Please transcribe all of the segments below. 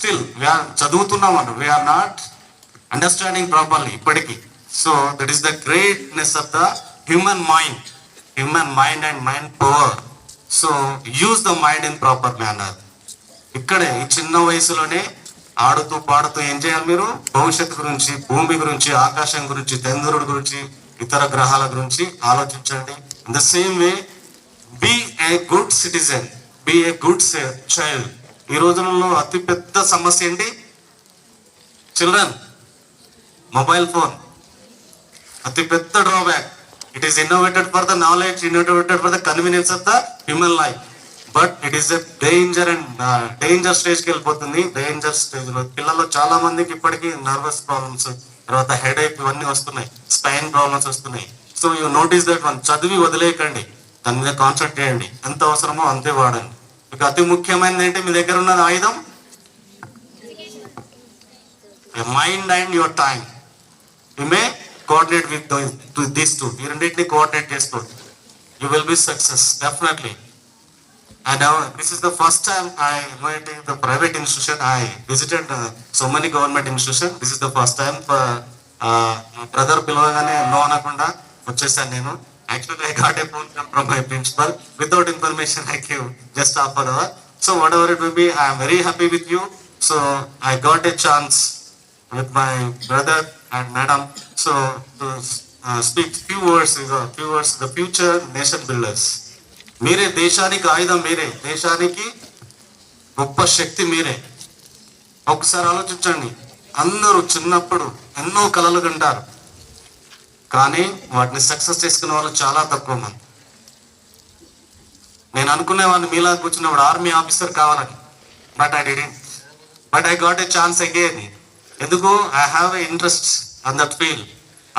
Still we are చదువుతున్నాం అన్న we are not understanding properly ఇప్పటికీ. So that is the greatness of the human mind and mind power. So use the mind in proper manner. ఇక్కడే ఈ చిన్న వయసులోనే ఆడుతూ పాడుతూ ఏం చేయాలి మీరు? భవిష్యత్తు గురించి, భూమి గురించి, ఆకాశం గురించి, చంద్రుడి గురించి, ఇతర గ్రహాల గురించి ఆలోచించండి. In the same way be a good citizen, be a good child. ఈ రోజులలో అతి పెద్ద సమస్య ఏంటి? చిల్డ్రన్, మొబైల్ ఫోన్ అతి పెద్ద drawback. It is innovated for the knowledge, innovated for the convenience of the human life. But it is a danger and danger స్టేజ్కి వెళ్ళిపోతుంది. డేంజర్ స్టేజ్ లో పిల్లల్లో చాలా మందికి ఇప్పటికీ నర్వస్ ప్రాబ్లమ్స్, తర్వాత హెడేక్ ఇవన్నీ వస్తున్నాయి, స్పైన్ ప్రాబ్లమ్స్ వస్తున్నాయి. So you notice that one. చదివి వదిలేయకండి, దాని మీద కాన్సన్ట్రేట్ చేయండి. ఎంత అవసరమో అంతే వాడండి. ఇక అతి ముఖ్యమైనది ఏంటి? మీ దగ్గర ఉన్న ఆయుధం mind and your time. You may coordinate with these two. ఈ రెండింటిని కోఆర్డినేట్ చేసుకోండి. You will be success definitely. And this is the first time I went to the private institution. I visited so many government institutions. This is the first time for brother పిలవగానే no అనకుండా వచ్చేసాను నేను. Actually, I got a phone call from my principal. Without information, I came just after hour. So whatever it will be, I am very happy with you. So I got a chance with my brother and madam. So to speak few words, the future nation builders. మీరే దేశానికి ఆయుధం, మీరే దేశానికి గొప్ప శక్తి మీరే. ఒకసారి ఆలోచించండి. అందరూ చిన్నప్పుడు ఎన్నో కలలు కంటారు, కానీ వాటిని సక్సెస్ చేసుకునే వాళ్ళు చాలా తక్కువ మంది. నేను అనుకునేవాడిని మీలా కూర్చున్నప్పుడు ఆర్మీ ఆఫీసర్ కావాలని, but I didn't. But I got a chance again. ఎందుకు? I have a interest on that field.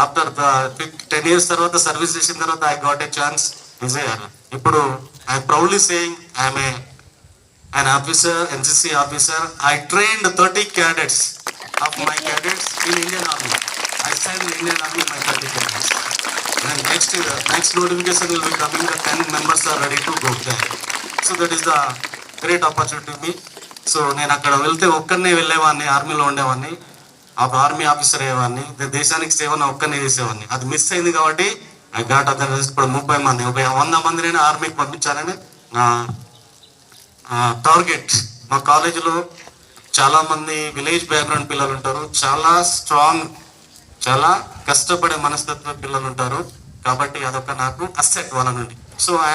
After 10 years తర్వాత సర్వీస్ చేసిన తర్వాత ఐ గాట్ ఏ ఛాన్స్. ఇప్పుడు I proudly saying I'm an officer, NCC officer. I trained 30 cadets of my cadets in Indian Army. I signed Indian Army my 30 cadets. And next notification will be coming. The 10 members are ready to go there. So that is the great opportunity to me. So నేను అక్కడ వెళ్తే ఒక్కరినే వెళ్ళేవాడిని, ఆర్మీలో ఉండేవాడిని, army officer అయ్యేవాడిని, దేశానికి సేవను ఒక్కరినే చేసేవాడిని. అది మిస్ అయింది కాబట్టి ఐ గాట్ అదర్. ఇప్పుడు 30 మంది, 100 మందిని ఆర్మీకి పంపించాలని నా టార్గెట్. మా కాలేజీలో చాలా మంది విలేజ్ బ్యాక్గ్రౌండ్ పిల్లలు ఉంటారు, చాలా స్ట్రాంగ్, చాలా కష్టపడే మనస్తత్వ పిల్లలు ఉంటారు. కాబట్టి అదొక నాకు అసెట్ వాళ్ళ నుండి. So I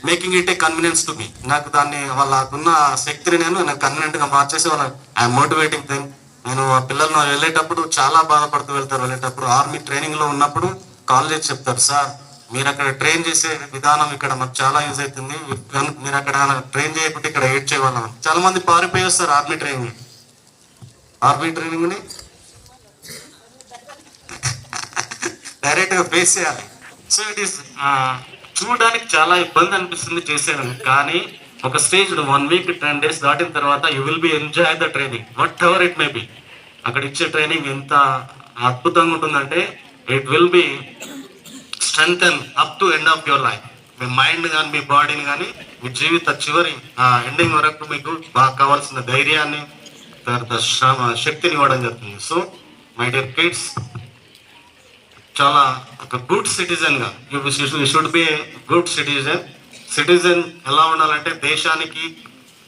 making it a convenience to me. నాకు దాన్ని వాళ్ళకున్న శక్తిని నేను కన్వీనియంట్ గా మార్చేసి వాళ్ళ ఐఎమ్ మోటివేటింగ్ దెమ్. నేను ఆ పిల్లలను వెళ్ళేటప్పుడు చాలా బాధపడుతూ వెళ్తారు. వెళ్ళేటప్పుడు ఆర్మీ ట్రైనింగ్ లో ఉన్నప్పుడు కాల్ చేసి చెప్తారు, సార్ మీరు అక్కడ ట్రైన్ చేసే విధానం ఇక్కడ మాకు చాలా యూజ్ అవుతుంది, మీరు అక్కడ ట్రైన్ చేయకపోతే ఇక్కడ ఏడ్ చేయవాళ్ళం. చాలా మంది పారిపోయి వస్తారు ఆర్మీ ట్రైనింగ్ ని డైరెక్ట్ గా ఫేస్ చేయాలి. సో ఇట్ ఈస్ చూడడానికి చాలా ఇబ్బంది అనిపిస్తుంది చేసేది, కానీ ఒక స్టేజ్ 1 week 10 days దాటిన తర్వాత you will be enjoy the training what ever it may be. అక్కడ ఇచ్చే ట్రైనింగ్ ఎంత అద్భుతంగా ఉంటుందంటే it will be strengthen up to end of your life. Me mind కానీ మీ బాడీని కానీ మీ జీవిత చివరి ఎండింగ్ వరకు మీకు బాగా కావాల్సిన ధైర్యాన్ని, తర్వాత శక్తిని ఇవ్వడం జరుగుతుంది. సో మై డియర్ కిడ్స్, చాలా ఒక గుడ్ సిటిజన్ గా you should be good citizen. ఎలా ఉండాలంటే దేశానికి,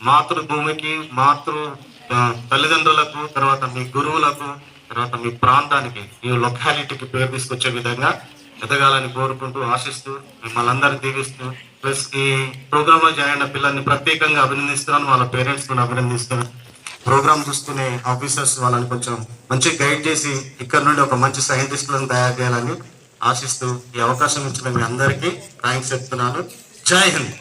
మాతృభూమికి, తల్లిదండ్రులకు, తర్వాత మీ గురువులకు, తర్వాత మీ ప్రాంతానికి, మీ లొకాలిటీకి పేరు తీసుకొచ్చే విధంగా ఎదగాలని కోరుకుంటూ, ఆశిస్తూ, మిమ్మల్ని అందరినీ దీవిస్తూ, ప్లస్ ఈ ప్రోగ్రామ్ లో జాయిన్ అయిన పిల్లల్ని ప్రత్యేకంగా అభినందిస్తున్నాను. వాళ్ళ పేరెంట్స్ కూడా అభినందిస్తున్నాను. ప్రోగ్రామ్ చూసుకునే ఆఫీసర్స్ వాళ్ళని కొంచెం మంచి గైడ్ చేసి ఇక్కడ నుండి ఒక మంచి సైంటిస్టులను తయారు చేయాలని ఆశిస్తూ ఈ అవకాశం ఇచ్చిన మీ అందరికీ థ్యాంక్స్ చెప్తున్నాను. జై హింద్.